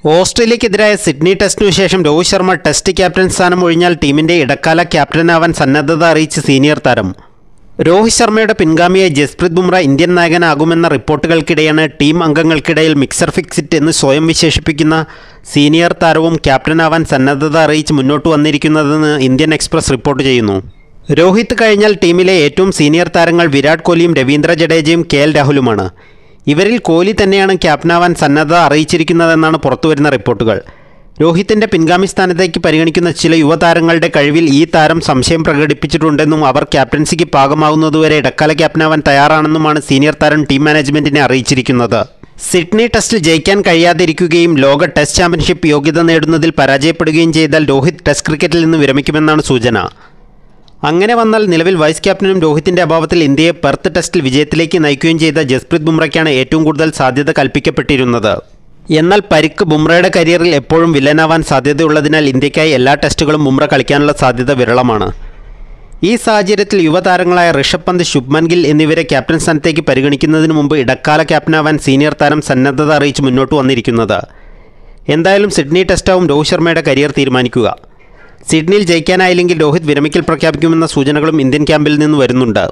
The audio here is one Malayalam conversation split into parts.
ഓസ്ട്രേലിയക്കെതിരായ സിഡ്നി ടെസ്റ്റിനു ശേഷം രോഹിത് ശർമ്മ ടെസ്റ്റ് ക്യാപ്റ്റൻ സ്ഥാനം ഒഴിഞ്ഞാൽ ടീമിൻ്റെ ഇടക്കാല ക്യാപ്റ്റനാവാൻ സന്നദ്ധത അറിയിച്ച് സീനിയർ താരം. രോഹിത് ശർമ്മയുടെ പിൻഗാമിയായി ജസ്പ്രീത് ബുംറ ഇന്ത്യൻ നായകനാകുമെന്ന റിപ്പോർട്ടുകൾക്കിടെയാണ് ടീം അംഗങ്ങൾക്കിടയിൽ മിക്സർ ഫിക്സിറ്റ് എന്ന് സ്വയം വിശേഷിപ്പിക്കുന്ന സീനിയർ താരവും ക്യാപ്റ്റനാവാൻ സന്നദ്ധത അറിയിച്ച് മുന്നോട്ട് വന്നിരിക്കുന്നതെന്ന് ഇന്ത്യൻ എക്സ്പ്രസ് റിപ്പോർട്ട് ചെയ്യുന്നു. രോഹിത് കഴിഞ്ഞാൽ ടീമിലെ ഏറ്റവും സീനിയർ താരങ്ങൾ വിരാട് കോഹ്ലിയും രവീന്ദ്ര ജഡേജയും KL രാഹുലുമാണ്. ഇവരിൽ കോഹ്ലി തന്നെയാണ് ക്യാപ്റ്റനാവാൻ സന്നദ്ധത അറിയിച്ചിരിക്കുന്നതെന്നാണ് പുറത്തുവരുന്ന റിപ്പോർട്ടുകൾ. രോഹിത്തിൻ്റെ പിൻഗാമി സ്ഥാനത്തേക്ക് പരിഗണിക്കുന്ന ചില യുവതാരങ്ങളുടെ കഴിവിൽ ഈ താരം സംശയം പ്രകടിപ്പിച്ചിട്ടുണ്ടെന്നും അവർ ക്യാപ്റ്റൻസിക്ക് പാകമാകുന്നതുവരെ ഇടക്കാല ക്യാപ്റ്റനാവാൻ തയ്യാറാണെന്നുമാണ് സീനിയർ താരം ടീം മാനേജ്മെൻറ്റിനെ അറിയിച്ചിരിക്കുന്നത്. സിഡ്നി ടെസ്റ്റിൽ ജയിക്കാൻ കഴിയാതിരിക്കുകയും ലോക ടെസ്റ്റ് ചാമ്പ്യൻഷിപ്പ് യോഗ്യത നേടുന്നതിൽ പരാജയപ്പെടുകയും ചെയ്താൽ രോഹിത് ടെസ്റ്റ് ക്രിക്കറ്റിൽ നിന്ന് വിരമിക്കുമെന്നാണ് സൂചന. അങ്ങനെ വന്നാൽ നിലവിൽ വൈസ് ക്യാപ്റ്റനും രോഹിത്തിൻ്റെ അഭാവത്തിൽ ഇന്ത്യയെ പെർത്ത് ടെസ്റ്റിൽ വിജയത്തിലേക്ക് നയിക്കുകയും ചെയ്ത ജസ്പ്രീത് ബുംറയ്ക്കാണ് ഏറ്റവും കൂടുതൽ സാധ്യത കൽപ്പിക്കപ്പെട്ടിരുന്നത്. എന്നാൽ പരിക്ക് ബുംറയുടെ കരിയറിൽ എപ്പോഴും വില്ലനാവാൻ സാധ്യതയുള്ളതിനാൽ ഇന്ത്യക്കായി എല്ലാ ടെസ്റ്റുകളും ബുംറ കളിക്കാനുള്ള സാധ്യത വിരളമാണ്. ഈ സാഹചര്യത്തിൽ യുവതാരങ്ങളായ ഋഷഭ് പന്ത്, ശുഭ്മൻ ഗിൽ എന്നിവരെ ക്യാപ്റ്റൻ സ്ഥാനത്തേക്ക് പരിഗണിക്കുന്നതിന് മുമ്പ് ഇടക്കാല ക്യാപ്റ്റനാവാൻ സീനിയർ താരം സന്നദ്ധത അറിയിച്ച് മുന്നോട്ട് വന്നിരിക്കുന്നത്. എന്തായാലും സിഡ്നി ടെസ്റ്റാവും രോഹിത് ശർമ്മയുടെ കരിയർ തീരുമാനിക്കുക. സിഡ്നിയിൽ ജയിക്കാനായില്ലെങ്കിൽ രോഹിത് വിരമിക്കൽ പ്രഖ്യാപിക്കുമെന്ന സൂചനകളും ഇന്ത്യൻ ക്യാമ്പിൽ നിന്ന് വരുന്നുണ്ട്.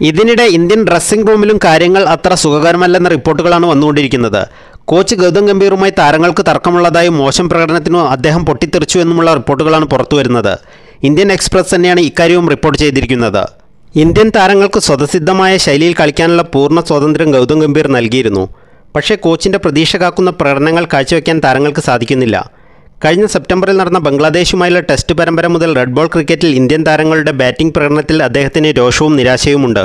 ഇതിനിടെ ഇന്ത്യൻ ഡ്രസ്സിംഗ് റൂമിലും കാര്യങ്ങൾ അത്ര സുഖകരമല്ലെന്ന റിപ്പോർട്ടുകളാണ് വന്നുകൊണ്ടിരിക്കുന്നത്. കോച്ച് ഗൗതം ഗംഭീറുമായി താരങ്ങൾക്ക് തർക്കമുള്ളതായും മോശം പ്രകടനത്തിനു അദ്ദേഹം പൊട്ടിത്തെറിച്ചു എന്നുമുള്ള റിപ്പോർട്ടുകളാണ് പുറത്തുവരുന്നത്. ഇന്ത്യൻ എക്സ്പ്രസ് തന്നെയാണ് ഇക്കാര്യവും റിപ്പോർട്ട് ചെയ്തിരിക്കുന്നത്. ഇന്ത്യൻ താരങ്ങൾക്ക് സ്വതസിദ്ധമായ ശൈലിയിൽ കളിക്കാനുള്ള പൂർണ്ണ സ്വാതന്ത്ര്യം ഗൗതം ഗംഭീർ നൽകിയിരുന്നു. പക്ഷേ കോച്ചിൻ്റെ പ്രതീക്ഷ കാക്കുന്ന പ്രകടനങ്ങൾ കാഴ്ചവെക്കാൻ താരങ്ങൾക്ക് സാധിക്കുന്നില്ല. കഴിഞ്ഞ സെപ്റ്റംബറിൽ നടന്ന ബംഗ്ലാദേശുമായുള്ള ടെസ്റ്റ് പരമ്പര മുതൽ റെഡ് ബോൾ ക്രിക്കറ്റിൽ ഇന്ത്യൻ താരങ്ങളുടെ ബാറ്റിംഗ് പ്രകടനത്തിൽ അദ്ദേഹത്തിന് രോഷവും നിരാശയുമുണ്ട്.